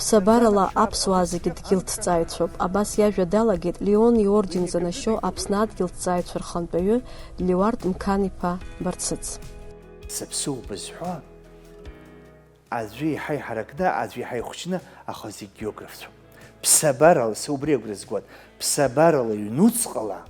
Аԥсабарала аԥсуаа зегьы дгьылҭҵааҩцәоуп. Абас иажәа далагеит Леон иорден занашьо Аԥсны адгьылҭҵааҩцәа рхантәаҩы Леуард Мқан-иԥа Барцыц. Сыԥсуп бызҳәо аӡәы иҳа иҳаракны, аӡәы иҳа ихәҷны, аха зегь географцәоуп. Ԥсабарала, убри агәра згоит, ԥсабарала ҩнуҵҟала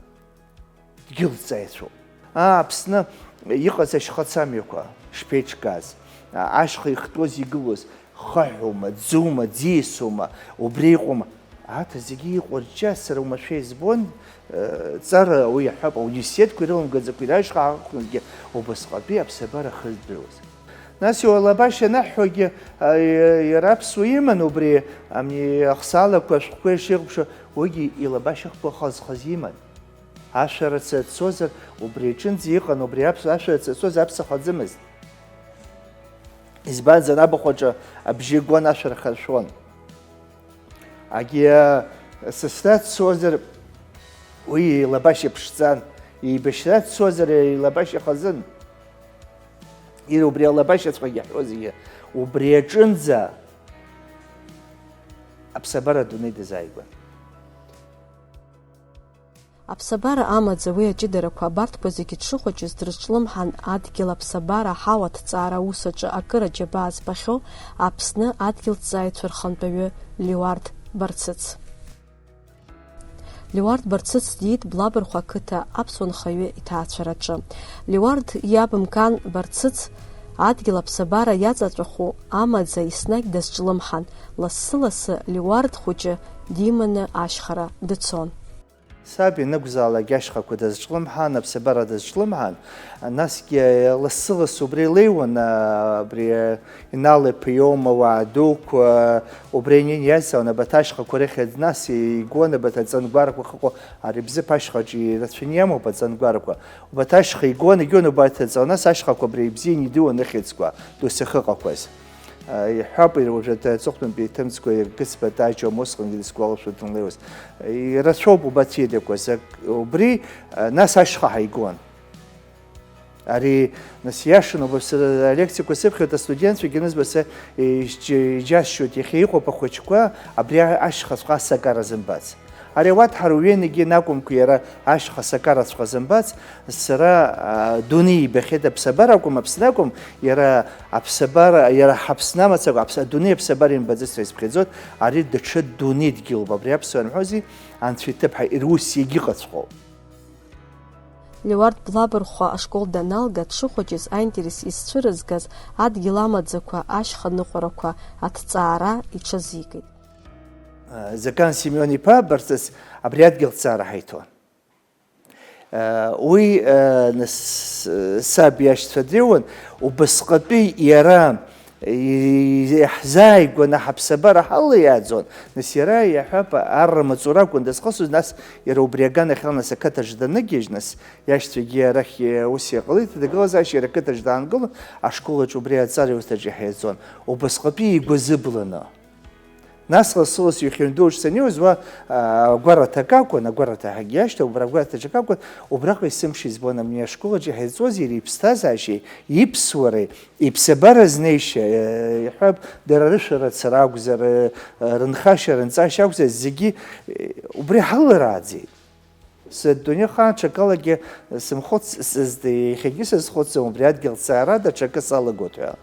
дгьылҭҵааҩцәоуп. Аԥсны иҟаз ашьхацамҩақәа шԥеиҿкааз, ашьха ихтәоз игылоз хаҳәоума, ӡума, ӡиасоума, убри иҟоума. Аҭа зегьы иҟәырҷа сара умашәа избон, ҵара уи иаҳәап, ауниверситетқәа ирыламгаӡақәа ирашьхаақәазгьы убасҟатәи аԥсабара хыздыруаз. Нас иуалабашьа анаҳҳәогьы иара аԥсуа иман убри ахсаалақәа, ашәҟәқәа ишеиҟәԥшо, уигьы илабашьахқәа хаз-хаз иман. Ашәарацы ацозар, убри аҿынӡа иҟан, убри ашәарацы ацоз аԥса хаӡымызт. Избанзар абахәаҿы абжьы гон, ашәара харшәон. Агьы сасра дцозар, уи илабашьа ԥшӡан, еибашьра дцозар, илабашьа хазын. Убри алабашьаҵәҟьа иаҳәозгьы, убри аҿынӡа аԥсабара адунеи дазааигәан. Аԥсабара амаӡа уи аҷыдарақәа абарҭқәа зегьы дшыхәыҷыз дрызҿлымҳан адгьыл аԥсабара аҳауа ҭҵаара аус аҿы акыр аџьабаа збахьоу Аԥсны адгьылҭҵааҩцәа рхантәаҩы Леуард Барцыц. Леуард Барцыц диит Блабырхәа ақыҭа аԥсуа нхаҩы иҭаацәараҿы. Леуард иаб Мкан Барцыц адгьыл аԥсабара иаҵаҵәаху амаӡа еснагь дазҿлымҳан, лассы-лассы Леуард хәыҷы диманы ашьхара дыцон. Саб ианакәзаалак ашьхақәа дазҿлымҳан, аԥсабара дазҿлымҳан, насгьы лассы-лассы убри илеиуан, абри иналеиԥа иоума ауаа дуқәа, убри иазҵаауан абарҭ ашьхақәа рыхьӡ, нас игон абарҭ аҵангәарақәа хыҟоу, ари Бзыԥ ашьхаҿы ирацәаны иамоуп аҵангәарақәа. Убарҭ ашьха игон убарҭ аҵа, нас ашьхақәа абри ибзианы идууан ыхьӡқәа, дус ихыҟақәаз. Иҳәап уажәы аҵыхәтәантәи ҭымцқәа иргыцбат аџьом усҟангьы дысгәалашәоит дынлеиуаз. Ирацәоуп убарҭ идақәаз. Убри нас ашьха ҳаигон. Ари нас иашан алекциақәа сыԥхьоит астудентцәагьы нызба са иџьасшьоит иахьа иҟоуп ахәыҷқәа абри ашьхаҵәҟьа сакара зымбац. Ари ауаҭҳара уҩеигьы накәымкәа иара ашьха сакараҵәҟьа зымбац, сара дунеи ибахьеит аԥсабара акәым, Аԥсны акәым, иара аԥсабара, иара ҳаԥсны амацақәа, адунеи аԥсабара имбаӡацра изԥхьаӡоит, ари даҽа дунеи дгьылуп. Абри аԥсуа анҳәози, анцәа иҭыԥҳа ирус иагьыҟаҵәҟьоуп. Леуард Блабырхәа ашкол даналга дшыхәыҷыз аинтерес изцәырызгаз адгьыл амаӡақәа, ашьха ныҟәарақәа аҭҵаара иҽазикит. Закан Семен-иԥа Барцыц абри адгьылҭҵаара ҳаиҭон. Уи саб иашьцәа дреиуан, убасҟатәи иара иаҳзааигәаны ҳаԥсабара ҳала иааӡон. Нас иара иаҳәап аррамаҵура акәын дазхысыз, нас иара убри аганахьала нас ақыҭаҿ даныгьежь, нас иашьцәагьы арахь ус иҟалеит, дагылазаашьа иара ақыҭаҿ даангылон, ашколаҿ убри аҵара аҩсҭаҿ иҳаиаӡон, убасҟатәи игәазыбланы. Нас лассы-лассы иахьындуж саниуз уа агәараҭак акәын, агәараҭа иашьҭа, убра агәараҭаҿ акәын, убраҟа исымша избон ани ашколаҿ иҳаиҵоз иара иԥсҭазаашьеи, иԥсуареи, иԥсабара знеишьа, иҳәап, дара рышәара цара акәзар, рынхашьа, рынҵашьа акәзар, зегьы убри ҳалырааӡеит. Сдунеихаан ҽакалагьы сымхәыцӡазт, иахьагьы сазхәыцуам, убри адгьылҭҵаара даҽакы салагоит ҳәа.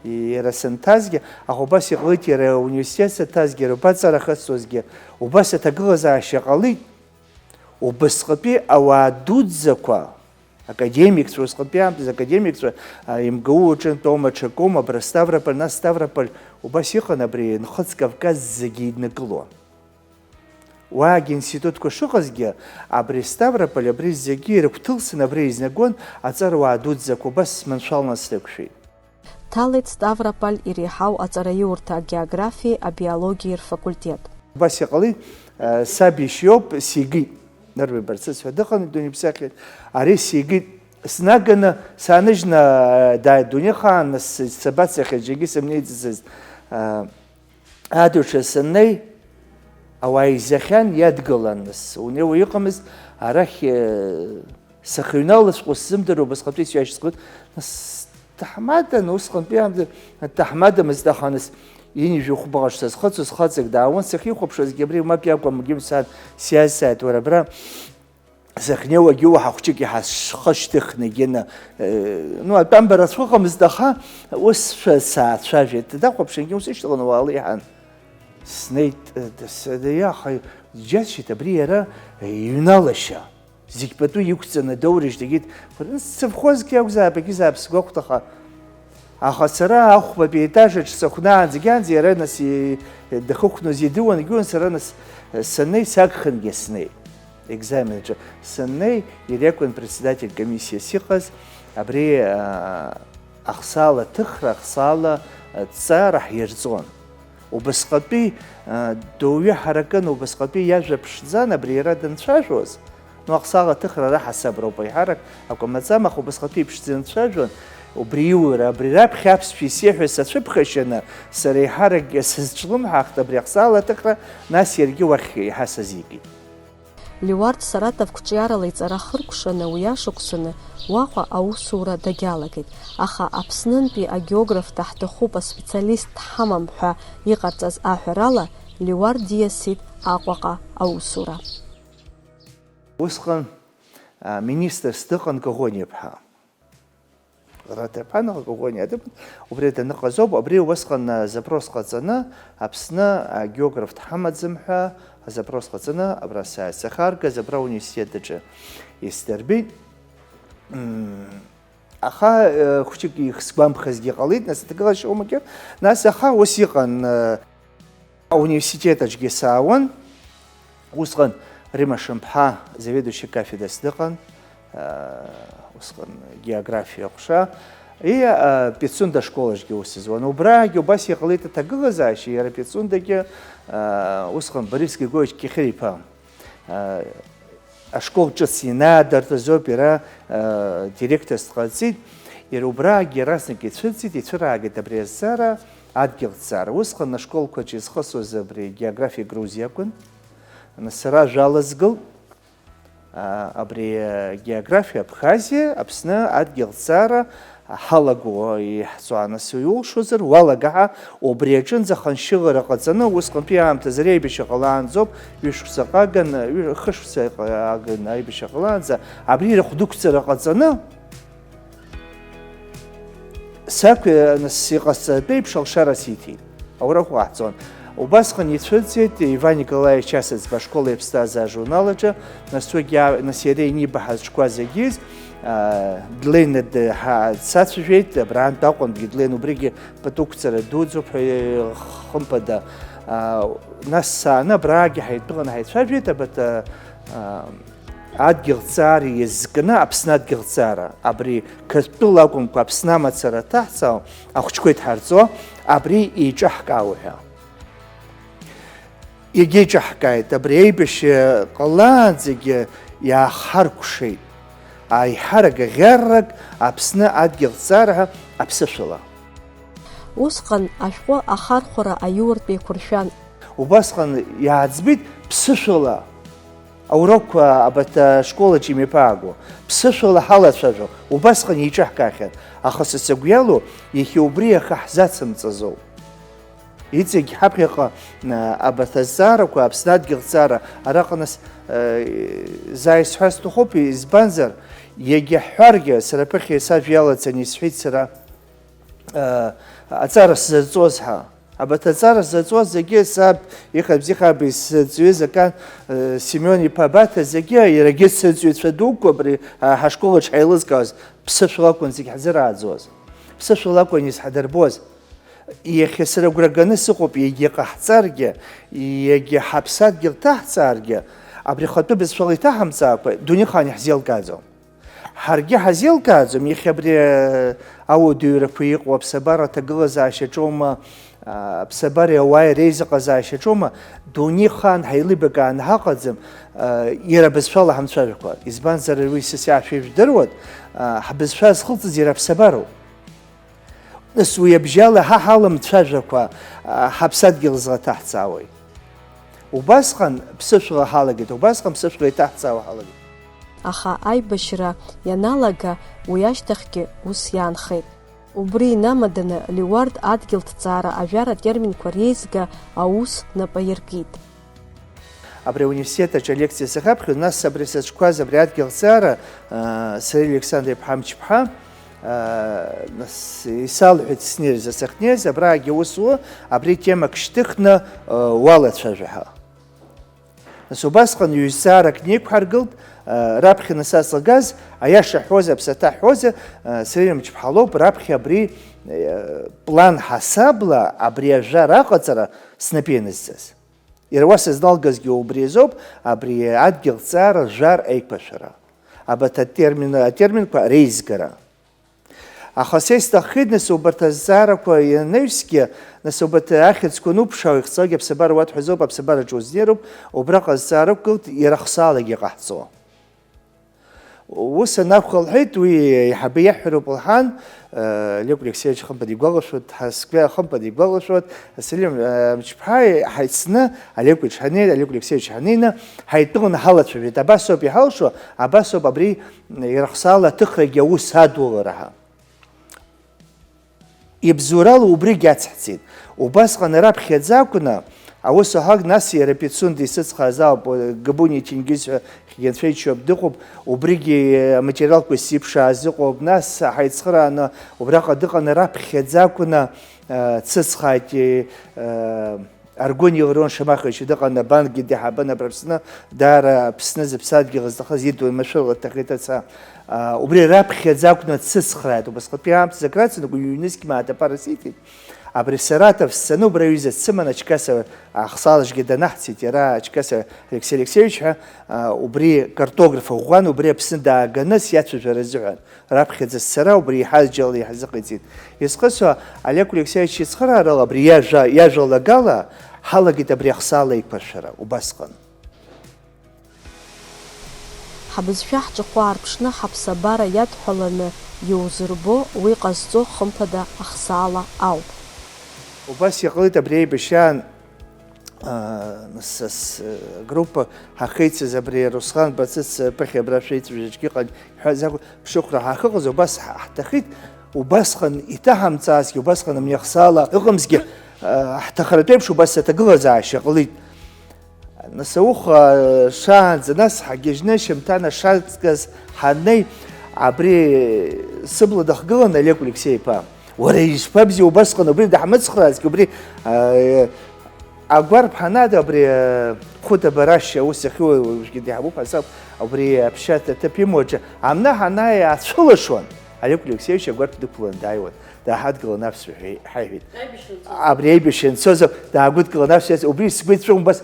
Иара сынҭазгьы, аха убас иҟалеит иара ауниверситет саҭазгьы, иара убаҵара хысуазгьы, убас аҭагылазаашьа ҟалеит. Убасҟатәи ауаа дуӡӡақәа, академикцәа, усҟатәи аамҭаз академикцәа, имгау аҿынтә аума, ҽакоума, абра Ставрополь, нас Ставрополь, убас иҟан абри Нхыҵ Кавказ зегьы иднакылон. Уаагьы институтқәа шыҟазгьы, абри Ставрополь, абри зегьы ирыгәҭылсны абри изнагон аҵаруаа дуӡӡақәа, убас маншәалны срықәшәеит. Ҭалеит Ставрополь иреиҳау аҵараиурҭа агеографиеи абиологиеи рфакультет. Убас иҟалеит, саб ишьоуп, сигеит. Нырбеи Барцыц ҳәа дыҟан идунеиԥсахьеит. Ари сигеит. Снаганы сааныжьны дунеихаан сабацахьеит, џьаргьы сымнеиҵацызт. Адушьа саннеи, ауаа изахьан иадгылан. Унеиуа иҟамызт, арахь сахьыҩналаҵәҟьоу сзымдыруа убасҟатәи сҩашьцҟыт. Таҳмадан усҟантәи аамҭа таҳмадамызт, аха инижәы хәбаҟа шсазхыҵыз хаҵак даауан, сахьихәаԥшуазгьы абри мап иакәым Гимсаат сиазҵааит, уара абра захьнеиуагьы уаҳа хәҷык иҳасхы шьҭыхнагьы, атәамбара ацәыҟамызт, аха усшәа саацәажәеит, дахәаԥшынгьы усышьҭаланы уаалеиҳан. Снеит, аха џьасшьеит, абри иара иҩналашьа, зегь пату иқәҵаны доурыжь дагьит, сывхозгьы акәзаап, акизаап сгәахәҭаха. Аха сара ахәбатәи етажаҿ сахәнаанӡагьанӡа иара нас дахыхәноз идыуангьы, сара нас саннеи сагхангьы снеит. Экзаменаҿы саннеи, иара иакәын председатель комиссиас иҟаз, абри ахсаала ҭыхра, ахсаала ҵара ҳирҵон. Убасҟатәи доуҩы ҳаракын, убасҟатәи иажәа ԥшӡан, абри иара данцәажәоз. Ахсаала ҭыхра раҳасаброуп аиҳарак акәамаҵам, аха убасҟатәи иԥшӡа данцәажәон. Убри иура, абри раԥхьа аԥсшәа исеиҳәа сацәыԥхашьаны, сара еиҳаракгьы сызҿлымҳахт абри ахсаала ҭыхра, нас иаргьы уахь еиҳа сазикит. Леуард Саратов қәҿиарала иҵара хыркәшаны уи ашықәсаны уаҟа аусура дагьалагеит. Аха Аԥснынтәи агеограф даҳҭахуп, аспециалист дҳамам ҳәа иҟарҵаз аҳәарала, Леуард диасит Аҟәаҟа аусура. Усҟан министрс дыҟан Коӷониа-ԥҳа. Раҭаԥан Коӷониа дыҟан, убри даныҟазоуп, абри усҟан запрос ҟаҵаны, Аԥсны агеограф дҳамаӡам ҳәа запрос ҟаҵаны абра сахаргаз, абра университетаҿы исдырбеит. Аха хәҷык ихсгәамԥхазгьы ҟалеит, нас ҭагылашьоумагьы, нас аха ус иҟан ауниверситетаҿгьы саауан, усҟан Рима Шамԥҳа заведующий кафедрас дыҟан, усҟан географиа ҟәша, Пицунда школаҿгьы ус изуан. Убраагьы убас иҟалеит аҭагылазаашьа, иара Пицундагьы усҟан Борис Григорьевич Кихьыр-иԥа ашкол ҿыц инадыртызоуп, иара директорс дҟаҵеит, иара убраагьы иаразнак ицәыӡит, ицәыраагеит абри азҵаара, адгьылҵаара. Усҟан ашколқәаҿ изхысуаз абри географиа Грузиа акәын. Сара жәалазгылт, абри географиа Абхазиа, Аԥсны адгьылҵаара ҳалаго иҳҵуа, нас иулшозар уалагаҳа, убри аҿынӡа ханшьыгара ҟаҵаны, усҟантәи аамҭазы ари аибашьра ҟалаанӡоуп, ҩышықәса ҟаган, хышықәса ҟаган аибашьра ҟалаанӡа, абри ирахәдықәҵара ҟаҵаны, сақә нас иҟасҵатәы еиԥш алшара сиҭеит, аурақәа ҟаҳҵон. Убасҟан ицәыӡит Иван Николаевич Асаӡба ашкола иаԥсҭазаара ажурналаҿы, нас иара инибаҳаз шәҟәқәа зегьыз длеины дсацәажәеит, абраантә Аҟәантәгьы длеины, убригьы патуқәҵара дуӡӡоуп ҳәа хымԥада. Нас сааны абраагьы ҳаидтәаланы ҳаицәажәеит абарҭ адгьылҵаара иазкны, Аԥсны адгьылҵаара, абри Қырҭтәыла акәымкәа Аԥсны амацара аҭаҳҵо, ахәҷқәа идҳарҵо, абри еиҿаҳкаауа ҳәа. Иагьеиҿаҳкааит, абри аибашьра ҟалаанӡагьы иаахаркәшеит аиҳарак аӷьаррак Аԥсны адгьылҵаара аԥсышәала. Усҟан ашәҟәы ахархәара аиуртә еиқәыршәан. Убасҟан иааӡбеит ԥсышәала, аурокқәа абарҭ ашколаҿ имеиԥааго, ԥсышәала ҳалацәажәо, убасҟан иеиҿаҳкаахьан, аха са сыгәы иалоу иахьа убри аха ҳзацымҵазоуп. Иҵегь ҳаԥхьаҟа абарҭ азҵаарақәа, Аԥсны адгьылҵаара, араҟа нас заа исҳәаз сҭахуп, избанзар иагьаҳҳәаргьы, сара ԥыхьа сажәа иалацаны исҳәеит сара аҵара сзаҵоз ҳәа. Абарҭ аҵара сзаҵоз зегьы саб ихабзихаби сзаҵҩыз акан Семен-иԥа Баҭа зегьы иарагьы сзаҵҩцәа дуқәа абри ҳашколаҿ ҳаилызкааз ԥсышәала акәын зегьы ҳзырааӡоз, ԥсышәала акәын изҳадырбоз. Иахьа сара агәра ганы сыҟоуп, иагьа ҟаҳҵаргьы, иагьа ҳаԥсадгьыл ҭаҳҵааргьы, абри ахатәы бызшәала иҭаҳамҵаакәа дунеихаан иҳзеилкааӡом. Ҳаргьы ҳазеилкааӡом, иахьа абри ауадаҩрақәа иҟоу аԥсабара аҭагылазаашьаҿоума, аԥсабареи ауааи реизыҟазаашьаҿоума, дунеихаан ҳаилибакааны ҳаҟаӡам иара абызшәала ҳамцәажәақәа. Избанзар уи сасиаашәа шәижәдыруан, ҳбызшәа зхылҵыз иара аԥсабароуп. Нас уи абжьала ҳаламцәажәақәа ҳаԥсадгьыл злаҭаҳҵаауеит. Убасҟан ԥсышәала ҳалагеит, убасҟан ԥсышәала иҭаҳҵаауа ҳалагеит. Аха аибашьра ианалага уи ашьҭахьгьы ус иаанхеит. Убри инамаданы Леуард адгьыл ҭҵаара ажәара атерминқәа реизга аус напы аиркит. Абри университет аҿы алекциа сахаԥхьоз, нас абри саҿқәаз абри адгьылҵаара сара Александр-иԥҳа Мчыԥҳа исалҳәеит снеирыз асахьнеиз, абраагьы усуа абри темак шьҭыхны уалацәажәа ҳәа. Нас убасҟан ҩ-зҵаарак неиқәҳаргылт, раԥхьа са слагаз, аиаша ҳҳәозар, аԥсаҭа ҳҳәозар, сара Мчыԥҳа лоуп раԥхьа абри план ҳасабла абри ажәар аҟаҵара снапы ианызҵаз. Иара уа сызналгазгьы убри азоуп, абри адгьылҵаара жәар еиқәшәара, абарҭ атерминқәа реизгара. Аха са исҭаххеит, нас убарҭ азҵаарақәа ианаҩсгьы, нас убарҭ ахьыӡқәа нуԥшаау ихҵаагьы аԥсабара уаҭәҳәазоуп, аԥсабараҿы узнеироуп, убраҟа азҵаарақәа гылт иара хсаалагьы иҟаҳҵо. Ус анакәха лҳәеит, уи иҳабы иаҳәароуп лҳан, Олег Алексеевич хымԥада игәалашәоит, ҳаскьа хымԥада игәалашәоит, Салим Мчыԥҳа ҳаицны Олег Алексеевич ҳанеины ҳаидтәаланы ҳалацәажәеит. Абасоуп иҳалшо, абасоуп абри иара хсаала аҭыхрагьы аус адулара ҳәа. Ибзурала убригьы ацҳҵеит. Убасҟан раԥхьаӡа акәны аус аҳак, нас иара Пицунда исыцхрааз ауп, Габуни Тенгиз ҳәа хьигьанцәеиҩцәоуп дыҟоуп, убригьы аматериалқәа сиԥшааз ыҟоуп, нас ҳаицхырааны убраҟа дыҟаны раԥхьаӡа акәны дсыцхааит Аргони Леон Шамахович дыҟаны абангьы диҳабын Аԥсны, даара Аԥсны зыԥсадгьыл зҭахыз идуи машәырла дҭахеит аца. Убри раԥхьаӡа акәны дсыцхрааит, убасҟатәи аамҭазы акрацын, ҩнызқь маатапара сиҭеит. Абри Саратов сцаны убра аҩыза дсыманы Ачкаса ахсалаҿгьы данаҳцеит, иара Ачкаса Алексей Алексеевич ҳәа, убри картограф ӷәӷәан, убри Аԥсны дааганы сиацәажәара азыҳәан. Раԥхьаӡа сцара убри иҳазџьалла иҳазыҟаиҵеит. Изхысуа Олег Алексеевич ицхыраарала абри иажәа лагала ҳалагеит абри ахсаала еиқәыршәара убасҟан. Ҳабызшәа ҳҿахәы аарԥшны ҳаԥсабара иадҳәаланы иузырбо уи ҟазҵо хымԥада ахсаала ауп. Убас иҟалеит абри аибашьраан группа ҳахеицыз абри Руслан Бацыц ԥыхьа абра шәеицәажәаҿгьы ыҟан, иҳәаз акәын ԥшыхәра ҳахыҟаз, убас ҳҭахеит, убасҟан иҭаҳамҵаазгьы, убасҟан амни ахсаала ыҟамзгьы ҳҭахаратәы еиԥш убас аҭагылазаашьа ҟалеит. Нас ауха шаанӡа, нас ҳагьежьны шьамҭана шаҵказ ҳаннеи, абри сыбла дахгылан Олег Алексеев-иԥа. Уара ишԥабзиоу убасҟан убри даҳмыцхраазгьы, убри агәарԥ ҳанада, абри Хәыта Барашь аус иахьуа уажәгьы диҳабуп ҳасаб, убри аԥшьа аҭыԥ имоу аҿы амна ҳанааи ацәылашуан, Олег Алексеевич агәарԥ дықәланы дааиуан, дааҳадгылан аԥсуа ҳаиҳәеит. Абри аибашьра анцоз даагәыдкылан аԥсуа, убри сгәы иҵәыӷәын, убас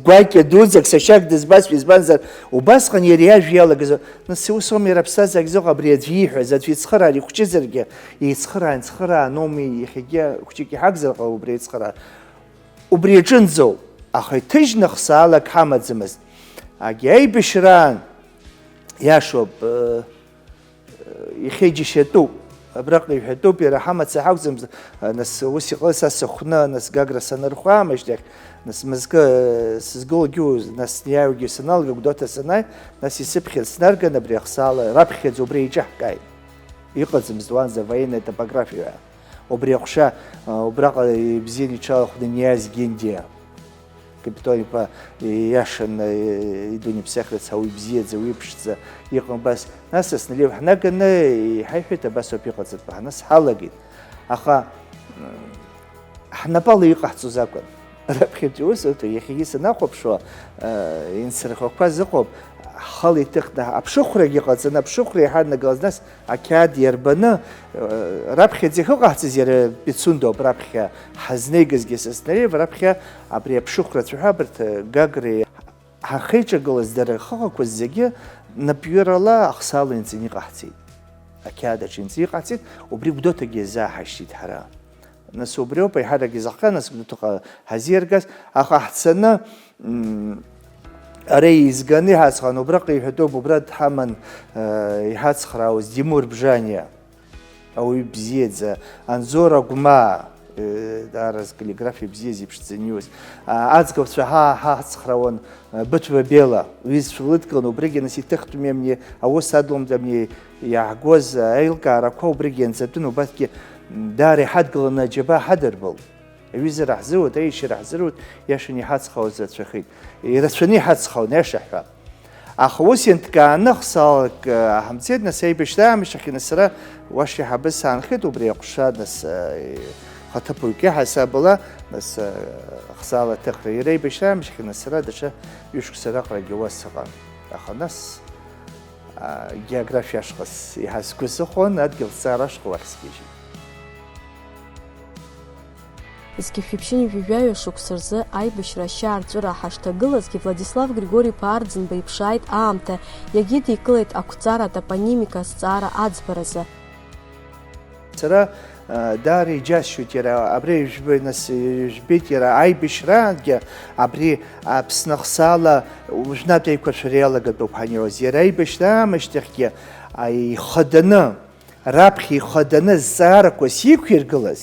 гәакьа дуӡӡак сашьак дызбазшәа, избанзар убасҟан иара иажәа иалагаз, нас ус ауми иара аԥсҭазаара зыҟа абри аӡәы ииҳәаз, аӡәы ицхыраар ихәҷызаргьы, еицхырааноми иахьагьы хәҷык иҳагзар ҟалоу убри еицхыраар. Убри аҿынӡоуп, аха иҭыжьны хсаалак ҳамаӡамызт. Агьи аибашьраан иашоуп, ихеиџьашьатәуп, абраҟа иҳәатәуп, иара ҳамаца ҳақәӡамызт. Нас ус иҟалаз са сыхәны, нас Гагра санырхәа амышьҭахь, нас мызкы сызгылогьы, нас сниааиуагьы саналга, Гәдоуҭа санааи, нас исыԥхьаз снарган абри ахсаала, раԥхьаӡа убри иҿаҳкааит. Иҟаӡамызт уанӡа военная топографиа. Убри аҟәша убраҟа ибзианы иҽалахәны Ниаз Гендиа. Капитон-иԥа иашан идун иԥсахрац ауаҩ ибзиаӡа, ауаҩ иԥшӡа иҟан убас. Нас Асналиев ҳнаганы иҳаиҳәеит, абас ауп иҟаҵатәы, нас ҳалагеит. Аха ҳнапала иҟаҳҵоз акәын. Раԥхьаӡа ус иахьагьы санахәаԥшуа инсырхақәаз ыҟоуп, ҳхала иҭыхны аԥшыхәрагьы ҟаҵаны, аԥшыхәра иҳанагалаз, нас ақьаад иарбаны раԥхьаӡа ихыҟаҳҵаз иара Пицунда ауп, раԥхьа ҳазнеигазгьы са Сналиев, раԥхьа абри аԥшыхәра ацәаҳәабарҭ Гагреи ҳахеиҿагылаз дара рхыҟақәа зегьы напҩырала ахсаала инҵаны иҟаҳҵеит. Ақьаад аҿы инҵаны иҟаҳҵеит, убри Гәдоуҭагьы иазааҳашьҭит ҳара. Нас убри ауп аиҳарак изаҳҟьа, нас Гәдоуҭаҟа ҳазиаргаз, аха ҳцаны ара изганы иҳацхан, убраҟа иҳәатәуп, убра дҳаман иҳацхраауаз Димур Бжаниа, ауаҩ бзиаӡа, Анзор Агәмаа, دارز كاليغرافي بزيزي بشتزنيوز أذكر ها تصخرون بتوه بيلا ويز فلتكن وبريجن سي تختم يمني أو سادلم دمني يعجوز أيلكا ركوا بريجن زبتون وبتك داري حد قلنا جبا حدربل ويز راح زود أي شيء راح زود يشني حد خوز تشخيد يرتشني حد خو نشحه أخوس ينتكان نخصالك همزيدنا سيبشتا مش حكي نسرة واشي حبس عن خد وبريقشاد نس خطبو كي حسابلا نس خصالة تقريري بشتا مش حكي نسرة دشا يشك سراق رجواز سقام أخناس جيوغرافيا شخص يحسكو سخون أدقل سارش قوارسكيجي Згьыфҩыԥшьын ижәижәаҩа шықәса рзы аибашьра арҵәыра ҳашҭагылазгьы Владислав Григори-иԥа Арӡынба иԥшааит аамҭа, иагьидикылеит ақәҵара топонимика азҵаара аӡбаразы. Сара дари џьасшьоит иара абри жәбеит иара аибашьраагьы абри Аԥсны ахсаала уажәнатә еиқәыршәара иалагатәуп ҳаниоз. Иара аибашьра аамышьҭахьгьы ихаданы, раԥхьа ихаданы зҵаарақәа сиқәиргылаз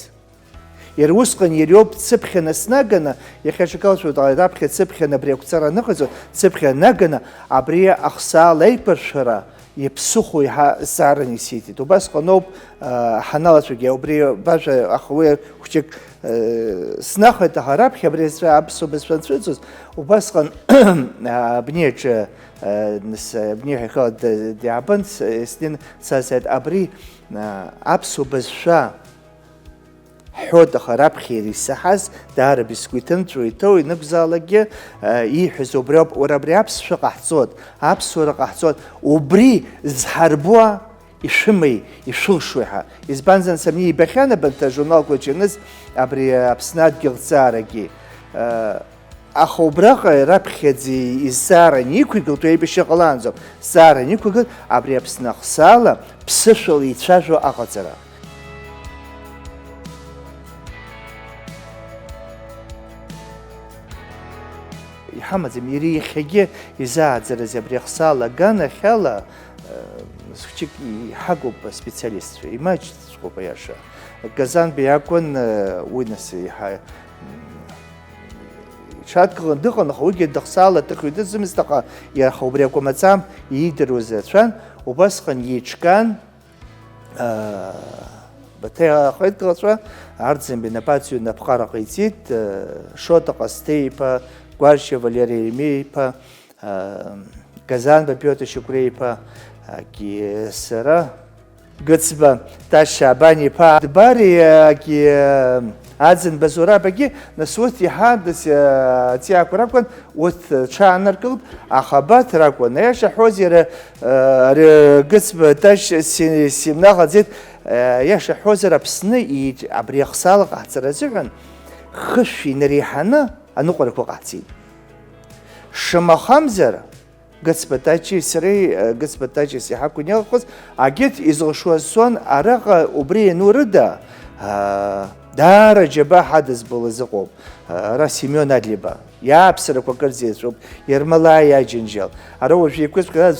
Иара усҟан иароуп цыԥхьа снаганы, иахьаҿакалшәоит раԥхьа цыԥхьаны абри ақәҵара аныҟаҵо, цыԥхьа наганы абри ахсаала аиқәыршәара иԥсыхәо иаҳа зҵаараны исиҭеит. Убасҟаноуп ҳаналацәагьы абри бажа ахауеи хәҷык снахоит аха раԥхьа абри аԥсуа бызшәа анцәыҵоз, убасҟан абниаҿы абниаҟа ихала диаабан снин сазааит абри аԥсуа бызшәа حود خراب خيري سحز دار بسكويتن ترويتو نبزالجي يحز وبراب ورابريابس شقحصود ابس ورقحصود وبري زحربوا يشمي يشلشوها يزبانزن سمي بخانه بنت جورنال كوتشنز ابري ابسنات جلسارجي اخو برق رابخدي يسارني كوغل توي بشغلانزو سارني كوغل ابري ابسنا خساله بسشل يتشاجو اقصرا محمد ميري خيجي يزاد زرزي بريخسالا غانا خلا سكتي حقوب سبيشاليست في ايماج سكوبا ياشا غازان بيكون وينسي هاي شاتكن دغن خوجي دخسالا تخيد زمستقا يا خبريكم متام يدروز شان وبسخن يچكان بتاع خيط غصا عرضن بنباتيو نبقرا قيتيت شوطه قستيبا Гварши Валерий Мейпа, Казан Петр Шукрейпа, Сера, Гцба, Ташабани Па, Бари, Адзен Базура Баги, на сути Хадас Тиакуракон, вот Чанаркл, Ахабат Ракон, Яша Хозера, Гцба Таш Симнахадзит, Яша Хозера Псны и Абриахсал Гацаразюган, Хыши Нарихана. أنقول قاعدين شما خمزر قصبتاجي سري قصبتاجي سيحكون ياخذ أجت إذا شو السون أرق وبري نوردا دار جبا حدث بالزقوب راسيميون أدلبا يا بسرق وكرزي شوب يرملا يا جنجال أروح في كوس كذا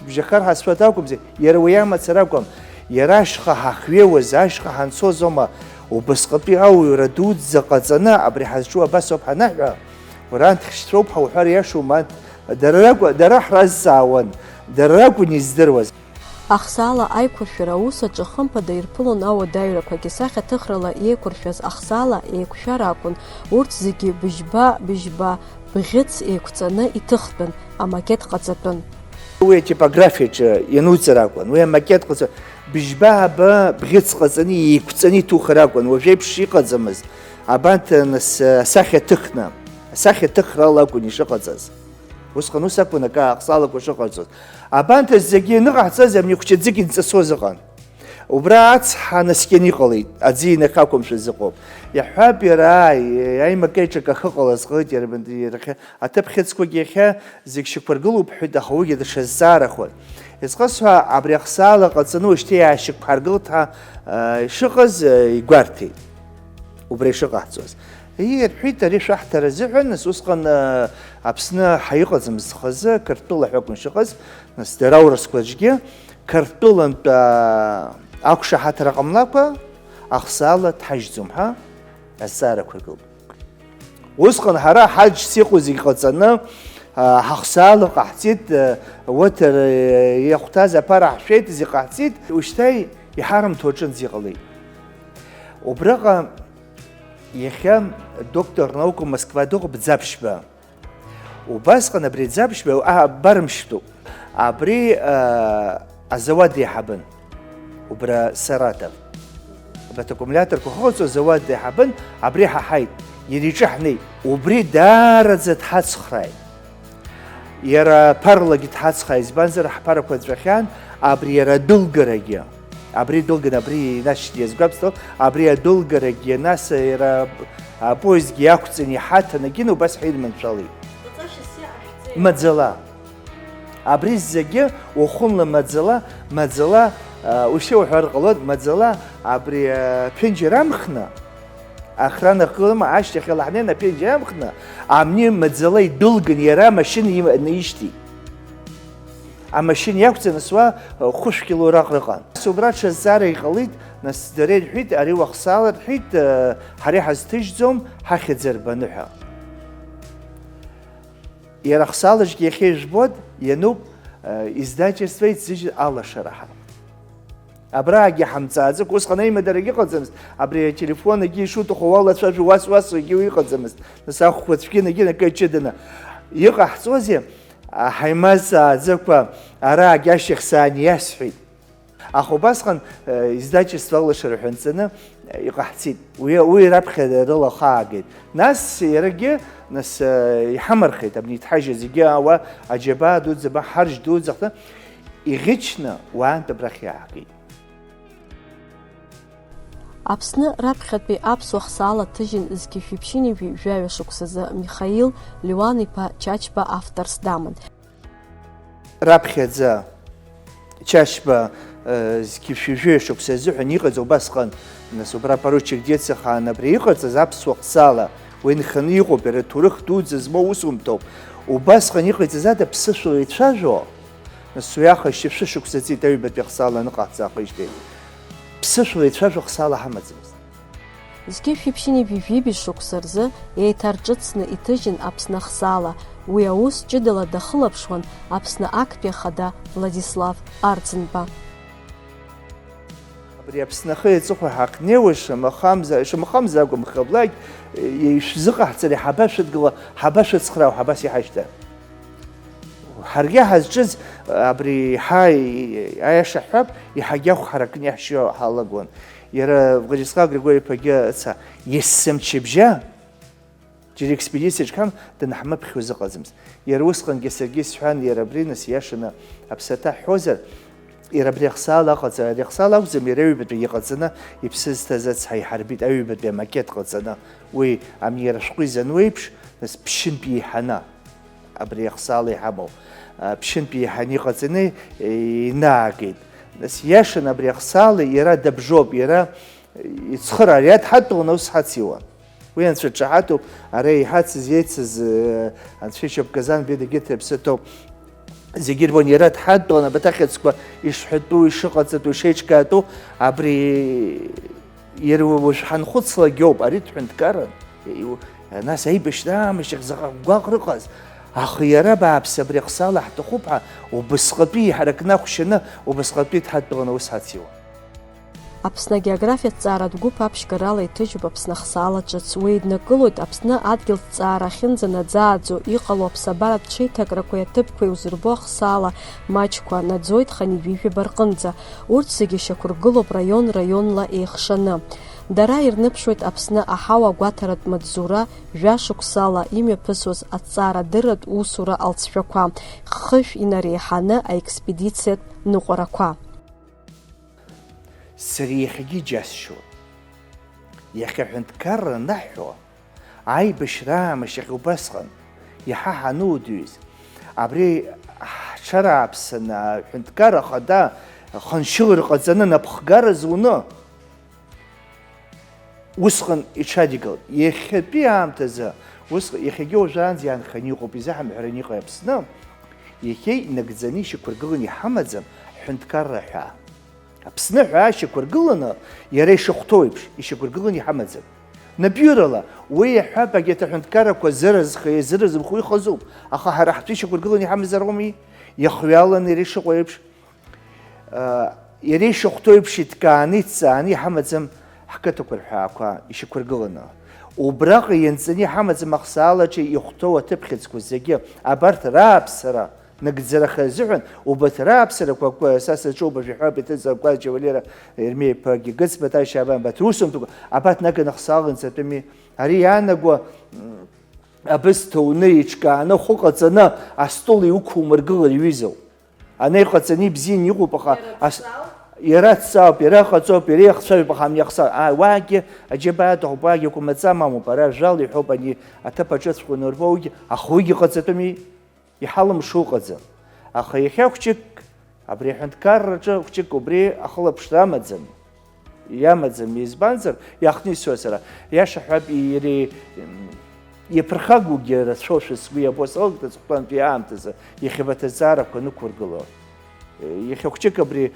بجكر حسبتاكم زي يرويا ما تسرقكم يراش خا وزاش خا هنسوزما وبسقطي أو يردود زقزنا أبري حزشوا بس وبحناها ورانت خشتروب حوحريا شو مات درح رزاون دراكو نزدروز Ахсаала аиқәыршәара аусаҿы хымԥада ирԥылон ауадаҩрақәагьы сахьа ҭыхрала еиқәыршәаз ахсаала еиқәшәар акәын. Урҭ зегьы быжьба бӷьыц еиқәҵаны иҭыхтәын, амакет ҟаҵатәын. Уи типографиаҿы иануҵар акәын, уи амакет ҟаҵа быжьба бӷьыц ҟаҵаны еиқәҵаны иҭухыр акәын, уажәы еиԥш иҟаӡамызт. Абанҭ асахьа ҭыхны, асахьа ҭыхрала акәын ишыҟаҵаз. Усҟан ус акәын акы ахсаалақәа шыҟарҵоз. Абанҭ зегьы ныҟаҳҵаз амни хәҷаӡык инҵысуаз ыҟан. Убра ацҳа наскьаны иҟалеит, аӡы инахьақәымшәаз ыҟоуп. Иаҳҳәап иара аимакеиҿак ахыҟалаз ҟалеит иара аҭыԥхьыӡқәагьы иахьа зегь шьақәыргылоуп ҳәа аха уигьы даҽазҵаарахуан. Изҟысҳәа абри ахсаала ҟаҵаны уажәшьҭа иаашьақәҳаргылт ҳәа ишыҟаз игәарҭеит, убра ишыҟаҳҵоз. Ирҳәит ари шәаҳҭара азыҳәан, нас усҟан Аԥсны ҳаиҟаӡамыз хазы Қырҭтәыла ҳәа акәын ишыҟаз, нас дара аурысқәа аҿгьы Қырҭтәылантә ақәшаҳаҭра ҟамлакәа ахсаала дҳажьӡом ҳәа азҵаарақәа ргылоуп. Усҟан ҳара ҳаџьс иҟоу зегьы ҟаҵаны, ҳахсаала ҟаҳҵеит, уаҭар иахәҭаз аԥара ҳшәеит, зегьы ҟаҳҵеит, ушьҭа иҳарымҭо аҿынӡа иҟалеит. Убраҟа иахьа доктор наука Москва дыҟоуп Ӡаԥшьба. Убасҟан абри Ӡаԥшьба барымшьтәуп. Абри азауад иаҳабын. Убра Саратов. Абаҭ-аккумулиаторқәа ҳҟаҵо азауад иаҳабын, абри ҳаҳаит. Иара иҿы ҳнеит. Убри даараӡа дҳацхрааит. Иара ԥарлагьы дҳацхрааит, избанзар ҳԥарақәа ҵәахьан, абри иара адәылгарагьы. Абри дылган, абри нас иазгәаԥсҭо, абри адәылгарагьы, нас иара апоездгьы иақәҵаны иҳаҭанагьы, убас ҳирманшәалеит. Маӡала. Абри зегьы уахынла маӡала, ушьҭа ҟалоит, маӡала абри ԥенџьыр амхны, охрана ҟалама, ашьҭахь ҳнеин аԥенџьыр амхны, амни маӡала идәылган иара амашьына наишьҭит. Амашьына иақәҵаны суа 5 килораҟ рыҟан. Убра ҽазҵаара иҟалеит, нас дара ирҳәеит, ари уахсаала рҳәеит, ҳара иҳазҭыжьӡом, ҳахьӡ арбаны ҳәа. Иара ахсаалаҿгьы иахьа ижбоит, иануп издательство иҭзыжьыз алашара. Абраагьы ҳамҵааӡак, усҟан аимадарагьы ыҟаӡамызт, абри ателефонагьы ишуҭаху уалацәажәо уас-уасгьы иҟаӡамызт, нас ахәқәа цәгьынагьы накы ачыданы. Иҟаҳҵозеи, ҳаимазааӡакәа араагьы ашьҭахь сааниасҳәеит. Аха убасҟан издательство алашара ҳәа анҵаны иҟаҳҵеит. Уи раԥхьа рыла хаагеит. Нас иарагьы иҳамырхеит, абни иҭҳажьыз зегьы ауаа аџьабаа дуӡӡа, ҳарџь дуӡӡа хны иӷьычны уаантә абрахь иаагеит. Аԥсны раԥхьатәи аԥсуа хсаала ҭыжьын зқьышәиԥшьынҩажәи жәаҩа шықәсазы Михаил Леуан-иԥа Чачба авторс даман. Раԥхьаӡа Чачба зқьышәи-жәаҩа шықәса азыҳәан иҟаӡа убасҟан, нас убра поручик Децихаан абри иҟарҵаз аԥсуа хсаала уи нханы иҟоуп, иара ҭоурых дуӡӡа змоу усумҭоуп. Убасҟан иҟаиҵаз ада ԥсышәала ицәажәо, нас уиаха шьыбжьышықәса ҵит аҩбатәи ахсаала аныҟаҳҵааҟеижьҭеи. Ԥсышәала ицәажәо ахсаала ҳамаӡамызт. Зқьышәиԥшьынҩажәи жәибжь шықәса рзы еиҭарҿыцны иҭыжьын Аԥсны ахсаала. Уи аус ҷыдала дахылаԥшуан Аԥсны актәи ахада Владислав Арӡынба. Абри Аԥснахы иҵыхәа ҳахнеиуа шамахамзар акәым, мхаблагь ишәзыҟаҳҵари ҳабашәыдгыла, ҳабашәыцхраау, ҳабас иҳашьҭа. Ҳаргьы ҳазҿыз абри аиаша ҳҳәап, иаҳагьы ахәҳаракны иаҳшьо ҳалагон. Иара Владислав Григорий-иԥагьы ыца есымчыбжьа џьара експедициаҿ ҳәан данҳмыԥхьоз ыҟаӡамызт. Иара усҟангьы саргьы сҳәан, иара абри нас иашаны аԥсаҭа ҳҳәозар, иара абри ахсаала аҟаҵара, ари ахсаала акәӡам, иара аҩбатәи иҟаҵаны иԥсы зҭаз ацҳа иҳарбит, аҩбатәи амакет ҟаҵаны, уи ами иара ашәҟәы изануа еиԥш, нас ԥшьынтәи иҳаны, абри ахсаала иҳамоу, ԥшьынтәи иҳаны иҟаҵаны инаагеит. Нас иашаны абри ахсаала иара дабжоуп, иара ицхыра, ари адҳадтәаланы ус ҳациуан. Уи анцәа дҿаҳаҭуп, ара иҳацыз иеицыз анцәа ишьапказан бедагьыҭа иԥсы-ҭоуп. Зегьы ирбон, иара дҳадтәаланы абаҭахьыӡқәа ишҳәатәу, ишыҟаҵатәу, ишеиҿкаатәу, абри иара уажә ҳанхәыцлагьы ауп, ари дҳәынҭқаран. Нас аибашьра аамышьҭахь заҟа гәаҟ рыҟаз. Аха иара бааԥсы абри ахсаала ҳҭахуп ҳәа, убасҟатәи иҳаракны ахәшьаны, убасҟатәи дҳадтәаланы ус ҳациуан. Аԥсны агеографиатә ҭҵааратә гәыԥ аԥшьгарала иҭыжьуп Аԥсны ахсаала ҿыц. Уи еиднакылоит Аԥсны адгьыл ҭҵаара ахьынӡанаӡааӡо иҟало аԥсабаратә ҽеиҭакрақәеи аҭыԥқәеи узырбо ахсаала маҷқәа наӡоит Ханибижәиба рҟынӡа. Урҭ зегьы шьақәыргылоуп раион-раионла еихшаны. Дара ирныԥшуеит Аԥсны аҳауа агәаҭаратә маҵзура жәашықәсала имҩаԥысуаз аҭҵаарадырратә усура алҵшәақәа, хышә инареиҳаны аекспедициатә ныҟәарақәа. Сара иахьагьы џьасшьоит. Иахьа ҳәынҭқарра анаҳҳәо, аибашьра аамышьҭахь убасҟан иаҳа ҳанудыҩыз, абри ҳҽарааԥсаны аҳәынҭқарра ахада ханшьылара ҟаҵаны напхгара зуны, усҟан иҽадигалт. Иахьатәи аамҭазы, иахьагьы уажәраанӡа иаанханы иҟоуп, изаҳамҳәараны иҟоуп Аԥсны, иахьа инагӡаны ишьақәыргыланы иҳамаӡам ҳәынҭқарра ҳәа. Аԥсны ҳәа ишьақәыргыланы, иара ишахәҭоу еиԥш, ишьақәыргыланы иҳамаӡам. набирала уи иҳәап агьырҭ аҳәынҭқаррақәа зыразымхо иҟазоуп, аха ҳара ҳтәы ишьақәыргыланы иҳамазар ауми, иахҩаланы иара ишыҟоу еиԥш, иара ишахәҭоу еиԥш иҭкааны иҭҵааны иҳамаӡам ҳқыҭақәа рҳәаақәа ишьақәыргыланы. Убраҟа ианҵаны иҳамаӡам ахсаалаҿы ихәҭоу аҭыԥхьыӡқәа зегьы, абарҭ рааԥсара нагӡараха азыҳәан, убарҭ рааԥсарақәа са саҿубажә иҳәап иҭыҵакәаз Џьавалера Ермеиԥагьы, Гыцбатай Шьабан Баҭыр усумҭақәа, абарҭ наганы ахсаала нҵатәами, ари иаанагәа абысҭа уны иҿкааны хәыҟаҵаны астол иуқәумыргылар иҩызоуп. Ана иҟаҵаны ибзианы иҟоуп, аха иара дҵаауп, иара ҟаҵоуп, иара иахцәажәоуп, аха амиахсаа, уаагьы аџьабаа даӷоуп, уаагьы кәмаҵа мамоуп, ара ажал иҳәоуп ани аҭыԥ аҿыцәқәа нырбоугьы, аха уигьы ҟаҵатәами, иҳалымшо ыҟаӡам. Аха иахьа хәҷык абри аҳәынҭқарраҿы хәҷык убри ахылаԥшра амаӡам. Иамаӡам, избанзар, иаахтны исҳәоит сара, иаша ҳәап иаԥырхагоугьы рацәоушәа сгәы иабоит сҟалт аҵыхәтәантәи аамҭазы иахьабаҭаӡарақәа нықәыргыло. Иахьа хәҷык абри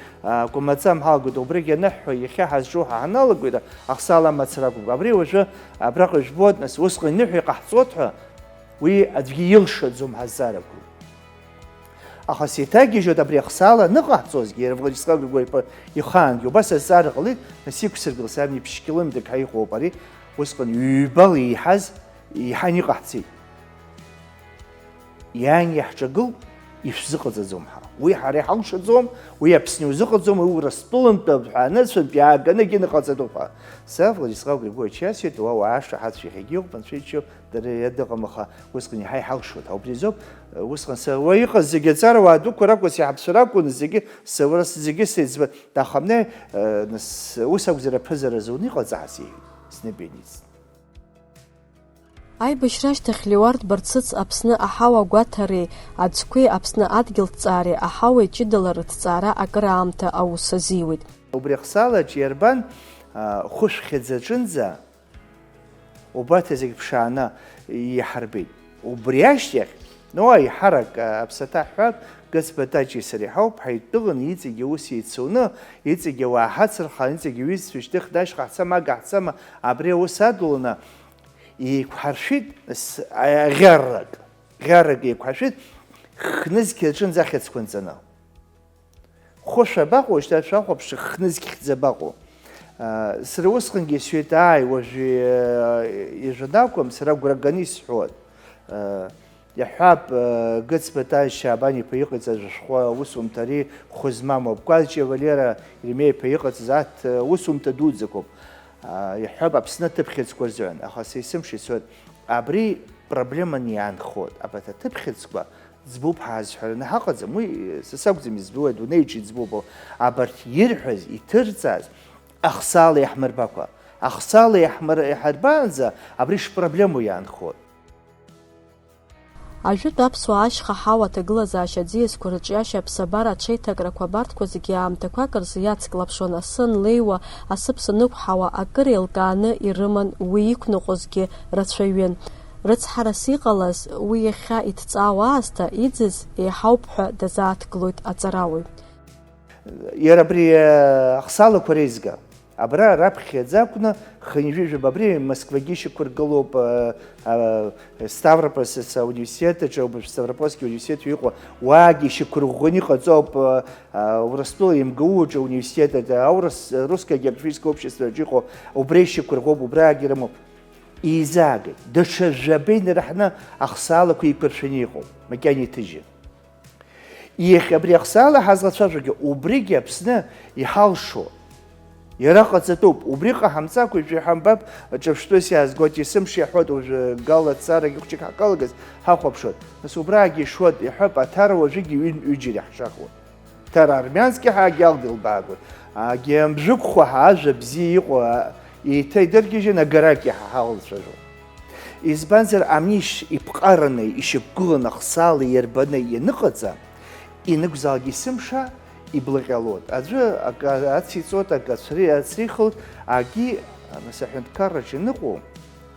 кәмаҵа мҳалгоит, убригьы аныҳәҳәа иахьа ҳазҿу ҳааналагоит ахсаала амацара акәым. Абри уажәы абраҟа ижәбоит, нас усҟан иныҳәа иҟаҳҵоит ҳәа, уи аӡәгьы илшаӡом ҳаззарақәо. Аха сеиҭагьежьуеит абри ахсаала аныҟаҳҵозгьы, иара Владислав Григорьев ихаангьы, убас азҵаара ҟалеит, нас иқәсыргыл сабни ԥшь-километрак ҳаиҟоуп ари, усҟан ҩбала иеиҳаз иҳан иҟаҳҵеит. Иаан иаҳҿагыл ишәзыҟаҵаӡом ҳа. Уи ҳара иҳалшаӡом, уи Аԥсны иузыҟаҵом, уи Урыстәылантәи ҳәа анырцәынтә иааганы ныҟаҵатәуп ҳәа. Са Владислав Григорьевич иасҳәеит, уа уаашаҳаҭшәа иахьагьы иҟоуп, анцәа иџьшьоуп, дара иадыҟам, аха усҟан иаҳа иҳалшоит. Убри азоуп, усҟан уа иҟаз зегьы аҵара уаа дуқәа ракәын, сиҳаԥцәа ракәын, зегьы зегьы сеиҵбы. Дахамне ус акәзар аԥызара зуны иҟаҵаас иҳәеит, снабеиницын. Аибашьра ашьҭахь Леуард Барцыц Аԥсны аҳауа агәаҭареи, аӡқәеи Аԥсны адгьылҭҵаареи, аҳауа иҷыдала рыҭҵаара акыраамҭа аус азиуеит. Убри ахсаалаҿ иарбан хәышәхьыӡаҿынӡа убарҭ зегьы ԥшааны иҳарбеит. Убри ашьҭахь, иҳарак аԥсаҭа ҳҳәап, Гыцбатаичи сареи ҳауп, ҳаидтәыланы иҵегьы ус еицуны, иҵегьы ауаа ҳацырханы, иҵегьы иҩызцәа шьҭых дашьха ҳцама, ага ҳцама, абри аус адуланы еиқәҳаршәит ӷьаррак еиқәҳаршәит хнызқьи аҿынӡа ахьыӡқәа нҵаны. Хәышәа абаҟоу, шьҭа шәахәаԥш, хнызқьи хьӡы абаҟоу. Сара усҟангьы исҳәеит, уажәы ижәадакәым, сара агәра ганы исҳәоит. Иаҳҳәап, Гыцбатай Шьабан-иԥа иҟаиҵаз ашәҟәы аусумҭа ари хәы змамоуп. Кәазча Валера Ермеиԥа иҟаиҵаз арҭ усумҭа дуӡӡақәоуп. Иаҳҳәап, Аԥсны аҭыԥхьыӡқәа рзыҳәан, аха са исымша исҳәоит, абри проблеманы иаанхоит. Абарҭ аҭыԥхьыӡқәа ӡбуп ҳаазҳәараны ҳаҟаӡам, уи са сакәӡам избуа, адунеиҿы иӡбуп. Абарҭ ирҳәаз, иҭырҵааз ахсаала иаҳмырбакәа. Ахсаала иаҳарбаанӡа абри шпроблемоу иаанхоит. Ажәытә аԥсуаа ашьха ҳауа аҭагылазаашьа аӡиасқәа рыҿиашьа аԥсабара аҽеиҭакрақәа абарҭқәа зегьы аамҭақәак рзы иацклаԥшуан, асы нлеиуа, асыԥса нықәҳауа, акыр еилкааны ирыман, уи иқәныҟәозгьы рацәаҩын. Рыцҳарас иҟалаз, уи иахьа иҭҵаауа аасҭа иӡыз еиҳауп ҳәа дазааҭгылоит аҵарауаҩ. Иара абри ахсаалақәа реизга. Абра раԥхьаӡа акәны хынҩажәижәаба, абри Москвагьы ишьақәыргылоуп, Ставропольс ауниверситет аҿы, Ставропольский университет иҟоу, уаагьы ишьақәырӷәӷәаны иҟаҵоуп, Урыстәыла МГУ аҿы университет, Русское географическое общество аҿы иҟоу, убра ишьақәырӷәӷәоуп, убраагьы ирымоуп. Еизаагеит, даҽа жәабеи нараҳны ахсаалақәа еиқәыршәаны иҟоуп, макьана иҭыжьын. Абри ахсаала ҳазлацәажәогьы, убригьы Аԥсны иҳалшо. Иара ҟаҵатәуп, убри ҟаҳамҵакәа ижәҳамбап, ҿырԥштәыс иаазгоит, есымша иаҳәоит, уажәы гала ҭҵаарагьы хәҷык ҳакалагаз ҳахәаԥшуеит. Нас убраагьы ишуеит, иҳәап, аҭара уажәыгьы ҩыџьара иаҳшахуеит. Ҭара армиански ҳаагьы алдилбаагоит. Агьамбжықәхәа ажәа бзиа иҟоу еиҭа идыргьежьын, агаракгьы ҳалцәажәоит. Избанзар, амиш ипҟараны, ишьақәгыланы, ахсаала иарбаны ианыҟаҵа, инықәзаалак есымша иблаҟьалоит. Аӡәы ациҵоит, ацрихылт, агьи нас аҳәынҭқарраҿы иныҟоу,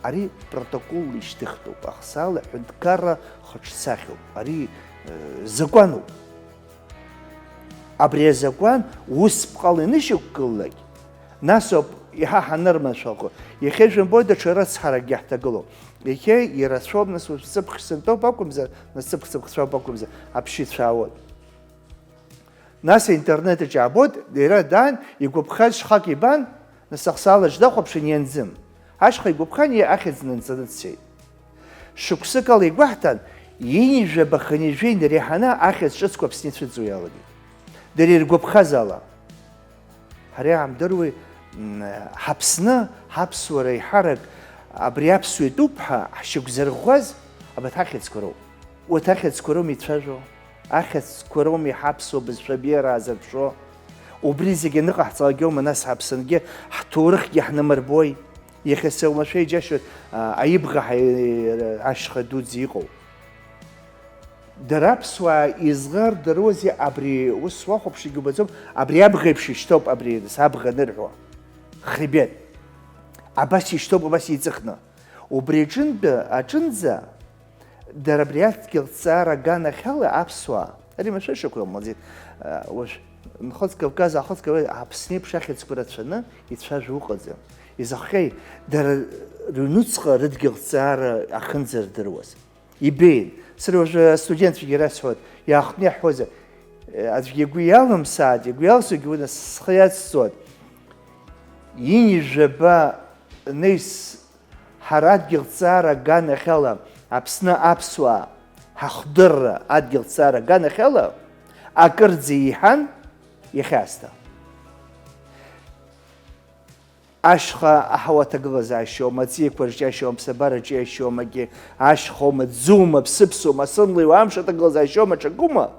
ари протокол ишьҭыхтәуп, ахсаала аҳәынҭқарра хаҿсахьоуп, ари закәануп. Абри азакәан ус ԥҟала инышьақәгыллак, нас ауп иҳаҳанырманшәаҟо. Иахьа ижәымбои даҽа рыцҳаракгьы иаҳҭагылоуп. Иахьа ирацәоуп, нас цыԥх сынтәоуп акәымзар, нас цыԥх-цыԥхцәоуп акәымзар, аԥшьы цәаауоит. Нас аинтернет аҿы иара даан, игәаԥхаз шьхак ибан, нас ахсаалаҿ дахәаԥшын ианӡым. Ашьха игәаԥхан ахьӡ нанҵаны дцеит. Шықәсык ала игәаҳҭан, инижәаба хынижәеи нареиҳаны ахьӡ ҿыцқәа Аԥсны ицәыӡуа иалагеит. Дара иргәаԥхаз ала. Ҳара иаҳамдыруеи ҳаԥсны, ҳаԥсуара иҳарак абри аԥсуа итәуп ҳәа ҳшьақәзырӷәӷәаз абарҭ ахьӡқәа роуп. Урҭ ахьӡқәа роуми ицәажәо, ахьӡқәа роуми ҳаԥсуа бызшәа бзиара аазырԥшуо. Убри зегьы аныҟаҳҵалак аума нас ҳаԥсынгьы ҳҭоурыхгьы ҳнымырбои. Иахьа саумашәа иџьашьоит аибӷа ашьха дуӡӡа иҟоу. Дара аԥсуаа изӷардыруазеи абри ус уахәаԥшигьы убаӡом, абри абӷа еиԥш ишьҭоуп, абри абӷа анырҳәо. Хребет. Абас ишьҭоуп, абас иҵыхны. Убри аҿынӡа дара абри адгьылҵаара аганахьала аԥсуаа, ари машәыршақәа мазеит, Нхоз Кавказ, Ахоз Кавказ, Аԥсны еиԥш ахьӡқәа рацәаны ицәажәо ыҟаӡам. Изахҟьеи, дара рыҩнуҵҟа рыдгьылҵаара ахьынӡардыруаз. Ибеит. Сара уажәы астудентцәагьы ирасҳәоит, иаахтны иаҳҳәозар, аӡәгьы игәы иалымсааит, игәы иалсугьы уи схы иацҵоит. Инижәаба неис ҳара адгьылҵаара аганахьала, Аԥсны аԥсуаа ҳахдырра адгьылҵаара аганахьала, акырӡа иҳан иахьаасҭа. Ашьха аҳауа аҭагылазаашьоума, аҵиақәа рҿиашьоума, аԥсабара рҿиашьоумагьы, ашьхоума, ӡума, ԥсыԥсоума, сынлеиуа, амш аҭагылазаашьоума, ҽакума,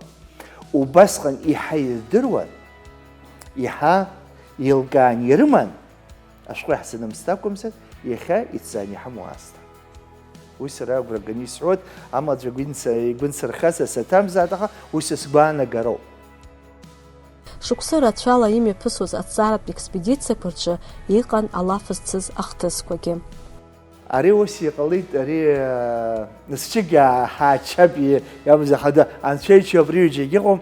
убасҟан иҳа ирдыруан, иҳа илкаан ирыман, ашәҟәы иаҳзанымсит акәымзар, иахьа иҭҵаан иҳамоу аасҭа. Уи сара агәра ганы исҳәоит, амаҵә игәы нсырхаз асаҭамзаатәха, уи са сгәаанагароуп. Шықәсы рацәала имҩаԥысуаз аҭҵааратә експедициақәа рҿы иҟан алаф зцыз ахҭысқәагьы. Ари ус иҟалеит, ари насыҷыгьы ҳаачап иамзахада анцәеичо абри ҩыџьагьы ыҟоуп.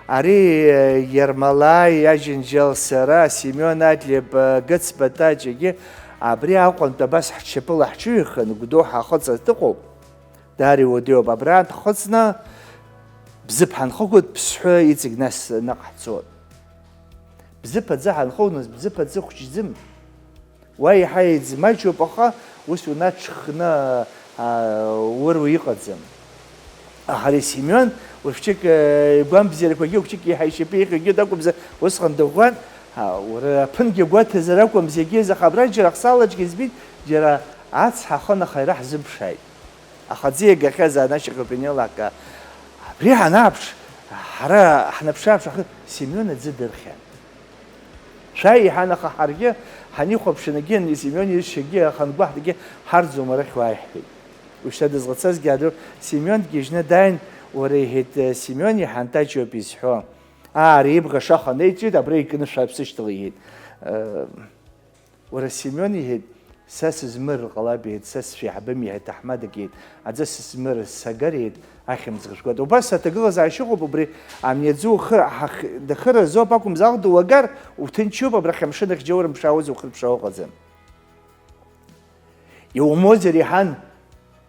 Ари Ермолаи, Иажьынџьал, сара, Семион Адлеб, Гыц Батаџьагьы абри аҟынтә абас ҳчапыла ҳҽыҩхан, гәдоу ҳахыҵыртә ыҟоуп. Даара иуадаҩуп, абраантә ҳхыҵны бзыԥ ҳанхықәыт, ԥсҳәы иҵегь нас наҟ ҳцоит. Бзыԥ аӡы ҳанхоу, нас бзыԥ аӡы хәҷӡым. Уа иаҳа иӡмаҷуп, аха ус унаҽхны уруа иҟаӡам. Аха Семион уажәчык игәамбзиарақәагьы уажәчык иаҳа ишьапы иҟьагьы дакәымзар, усҟан дыӷәӷәан, уара аԥынгьы гәаҭазар акәым зегьы заҟа абра џьара ахсаалаҿгьы избит, џьара ацҳа ахын аха ира ҳзымԥшааит. Аха аӡы иагахьаз анашьаҟа пенелака абри ҳанааԥш, ҳара ҳнаԥшааԥш ахы Семион аӡы дырхьан. Шәааи иҳан, аха ҳаргьы ҳанихәаԥшынгьы Семион иршьагьы ахангәаҳдагьы ҳарӡуам арахь уааиҳәеит. Ушьҭа дызӷацазгьы адыр Семион дгьежьны дааин, уара иҳәеит, Семион иҳанҭаџьоуп изҳәо. Ари ибӷа шаха неиҵәеит, абра икны шәааԥсышьҭала иҳәеит. Уара Семион иҳәеит, са сызмырыр ҟалап иҳәеит, са сшәеиҳабым иҳәеит, аҳмадак иҳәеит, аӡы сызмырыз сагар иҳәеит, ахьымӡӷ шгәат. Убас аҭагылазаашьа ыҟоуп, убри амҩаӡы дахыразоуп акәымзар, алда уагар уҭынчуп, абрахь амшын ахь џьоура мԥшаауаз ухырԥшаауа ыҟаӡам. Иумозар иҳан,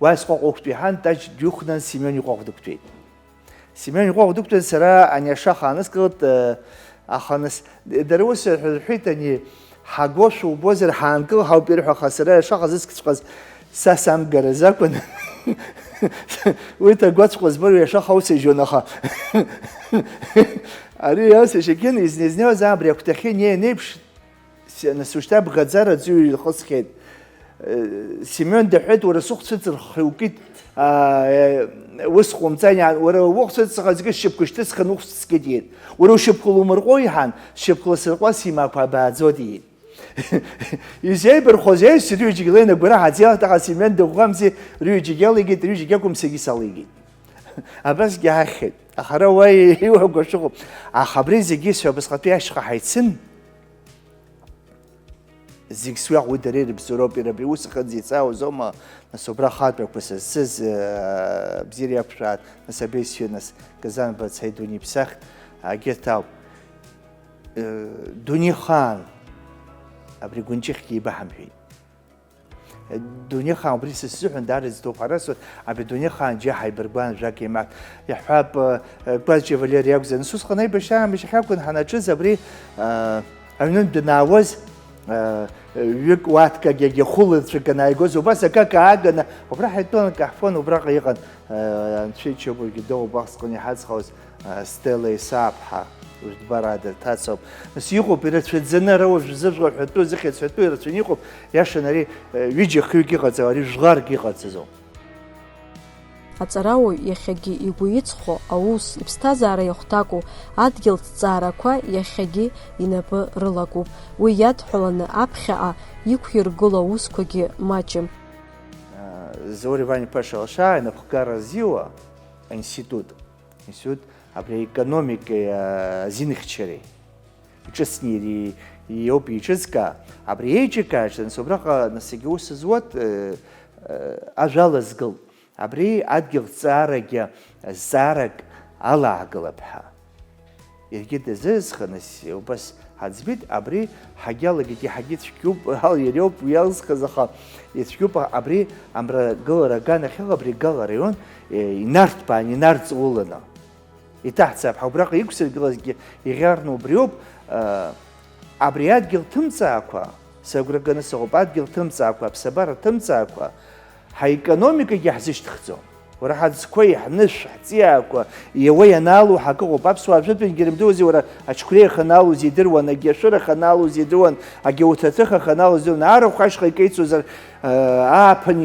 уа сҟәаҟәақәтәа иҳан, таџь дҩыхәнан Семион иҟәаҟә дықәтәеит. Семион иҟәаҟә дықәтәан, сара ани ашаха ааныскылт, аха нас дара ус рҳәеит, ани ҳагошәа убозар ҳаанкыл ҳауп ирҳәо, аха сара ашаха зыскҵәҟьаз са самгараз акәын. Уи ҭагәаҵәҟьа збоит, уи ашаха ус ижьон, аха ари ус ишьагьын изнеизнеиуаз абри акәтахьы неин еиԥш, нас ушьҭа бӷаӡара аӡәы илхысхьеит. Семион дыҳәеит, уара сыхәцәыҵырхра иукит, ус ҟумҵан, уара ухәцәыҵырхра зегьы сшьапқәа шьҭысхын ухәцәыцкит иҳәеит. Уара ушьапқәа лумырҟәо иҳан, сшьапқәа ласырҟәа симақәа абааӡоит иҳәеит. Изеибархәоз аҩсҭа рҩыџьагьы леины агәараҳ аӡиалт, аха Семион дыӷәӷәамзи, рҩыџьагьы алигеит, рҩыџьагьы акәым сагьы салигеит. Абасгьы аҳхьеит, аха ара уа иуҳәақәа шыҟоуп. Аха абри зегьы сҳәо абасҟатәи ашьха ҳаицын, зегь сҩаҟ уи дара ирыбзоуроуп, иара абри ус ахьынӡа иҵаауазоума, нас убра хаатәақәа сызцыз бзиара иақәшәаат, нас абесҩы, нас Казанба цаи Дуниԥсахт, агьырҭ ауп. Дунихаан абри гәынҷыхьгьы ибаҳамҳәеит. Дунеихаан убри сыззыҳәан даара изҭоуп, ҳара абри дунеихаан џьа ҳаибаргәан ажәак еимаҳт. Иаҳҳәап Гәаҵәа Валери акәзар, нас усҟан аибашьраамбашь ахьакәын ҳанаҿыз абри аҩнынтә данаауаз ҩык уаткагьы агьахәылацәак анааигоз, убас акака ааганы, убра ҳаитәын каҳфон, убраҟа иҟан анцәа ичабургьы доуп убасҟан иҳаҵҟауаз Стелла Исааԥҳа ужәтәбарада ҭацоуп. Нас иҟоуп ирацәаӡаны ара уажә зыжәла ҳәатәы, зыхьыӡ-ҳәатәы ирацәаны иҟоуп, иашан ари ҩыџьа хҩык иҟаҵауа, ари жәларк иҟаҵазоуп. Аҵарауаҩ иахьагьы игәы иҵхо аус, иԥсҭазаара иахәҭаку адгьылҭҵаарақәа иахьагьы инапы рылагоуп. Уи иадҳәаланы аԥхьаҟа иқәиргыло аусқәагьы маҷым. Заур Иван-иԥа Шалашаа инапхгара азиуа аинститут абри аекономикеи азинхьчареи иҿыцны иоуп иҿыцка, абри еиҿикааҿ нас убраҟа нас егьи ус зуат ажәала згылт. Абри адгьылҵаарагьы зҵаарак алаагылап ҳәа. Иаргьы дазыазха нас убас ҳаӡбеит, абри ҳагьалагеит, иаҳагьы цәгьоуп, иариоуп иалзхыз, аха ицәгьоуп абри амрагылара аганахьала, абри агалараион инарҭбаан, инарҵауланы. Иҭаҳцап ҳәа убраҟа иқәсыргылазгьы иӷьарны убриоуп, абри адгьыл ҭымҵаақәа, сагәра ганы сыҟоуп, адгьыл ҭымҵаақәа, аԥсабара ҭымҵаақәа, ҳаекономикагьы ҳзышьҭыхӡом. Уара ҳаӡқәа, ҳнышә, ҳҵиаақәа иауа ианаалоу ҳакыҟоуп. Аԥсуаа жәытәынгьы рыбдуазеи, уара ачқәреи аханаалоз идыруан, агьи ашәыр аханаалоз идыруан, агьи ауҭаҭых аханаалоз идыруан, арахә ашҟа икеицуазар ааԥын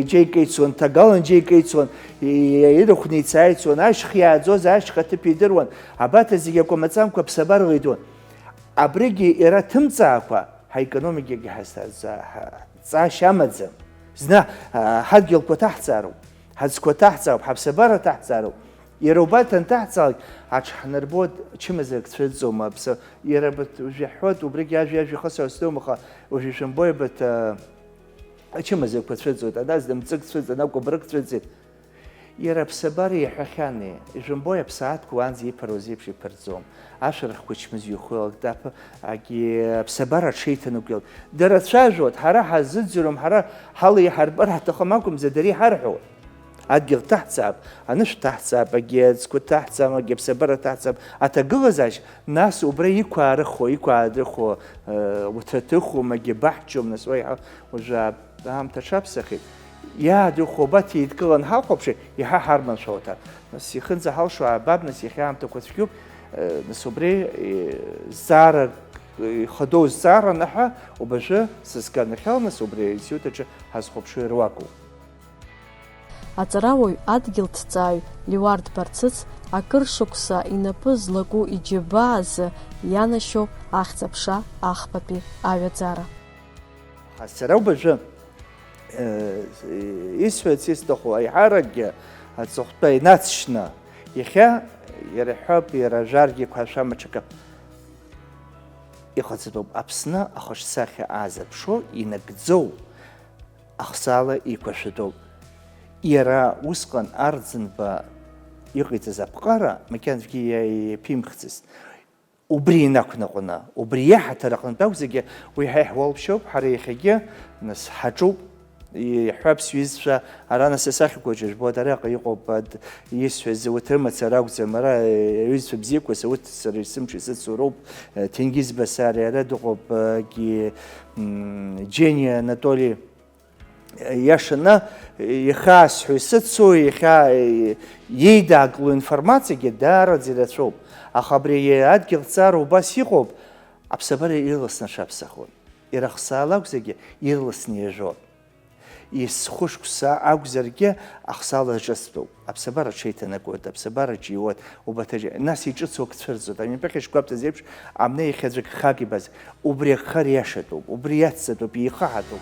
џьа икеицуан, ҭагалан џьа икеицуан, ирахәны ицааицуан, ашьха иааӡоз ашьха аҭыԥ идыруан, абаҭа зегьы акәамаҵамкәа аԥсабарала идуан. Абригьы иара ҭымҵаақәа ҳаекономикагьы ҳҵаашьа амаӡам. Зны ҳадгьылқәа ҭаҳҵаароуп, ҳаӡқәа ҭаҳҵаауп, ҳаԥсабара ҭаҳҵаароуп. Иара убарҭ анҭаҳҵаалак аҽҳнарбот чымазарак цәыӡӡома, иара ижәаҳәот, убригьы ажәа ихысуа сдоума, аха уажәы ишәымбои ачымазарақәа цәыӡуеит, аназ мҵык цәыӡын, акәабрык цәыӡит. Иара аԥсабара иаҳәахьани, ижәымбои аԥсаатәқәа уанӡа иԥароз еиԥш иԥырӡом. Ашәарахқәа чмазаҩхәылак, агьи аԥсабара аҽеиҭанакәилт. Дара цәажәоит, ҳара ҳазыӡырҩуам, ҳара ҳала иҳарбар ҳаҭахым акәымзар, дара иҳарҳәоит. Адгьыл ҭаҳҵаап, анышә ҭаҳҵаап, агьи аӡқәа ҭаҳҵаап, агьи аԥсабара ҭаҳҵаап. Аҭагылазаашьа нас убра иқәаарыхо, уҭаҭыхом, агьи баҳчом, нас уажәы аамҭа аҽаԥсахит. Иаадыхо абаҭ еидкылан ҳахәаԥши, иаҳа ҳарманшәауҭар. Нас ихынӡа ҳалшо аабап, нас иахьа аамҭақәа цәгьоуп, нас убри зҵаара ихадоу зҵаара наҳа убажәы сызганахьала, нас убри аинститут аҿы ҳазхәаԥшо ируакуп. Аҵарауаҩ адгьылҭҵааҩ Леуард Барцыц акыр шықәса инапы злаку иџьабаазы ианашьоуп ахьӡ-аԥша ахԥатәи аҩаӡара. Сара убажәы исҳәарц исҭаху аиҳаракгьы аҵыхәтәа инацшьны, иахьа иара иҳәап, иара ажәаргьақәа ашәамаҽакы иҟаҵатәуп. Аԥсны ахәашьсахьа аазырԥшо инагӡоу ахсаала иқәашәатәуп. Иара усҟан Арӡынба иҟаиҵаз аԥҟара макьаназгьы иаԥимхӡацт. Убри инақәнаҟәаны, убри иаҳаҭыр аҟнытә акәзаргьы уи ҳа иҳуалԥшьоуп, ҳара иахьагьы нас ҳаҿуп. Иҳәап сҩызцәа, ара нас асахьақәа џьыжәбоит, араҟа иҟоуп исҳәаз урҭ рымацара акәӡам, ара аҩызцәа бзиақәа урҭ сара исымч исыцуроуп, Ҭенгиз Басари, ара дыҟоуп Џьениа Анатоли. Иашаны ихаасҳәо исыцу, иахьа иеидаагло информациагьы даараӡа ирацәоуп. Аха абри адгьылҵаара убас иҟоуп, аԥсабара ирласны аҽаԥсахуан. Ирахсаала акәзаргьы ирласны иажәоит. Исхәышықәса акәзаргьы ахсаала аҿыцтәуп. Аԥсабара аҽеиҭанакуеит, аԥсабара џьиуеит, убаҭаџьа. Нас иҿыцуа цәырӡуеит. Аминпеқьа ишгәаԥҭаз еиԥш, амне иахьаӡәк хак ибаз. Убри ахар иашатәуп, убри иацҵатәуп, ихаҳатәуп.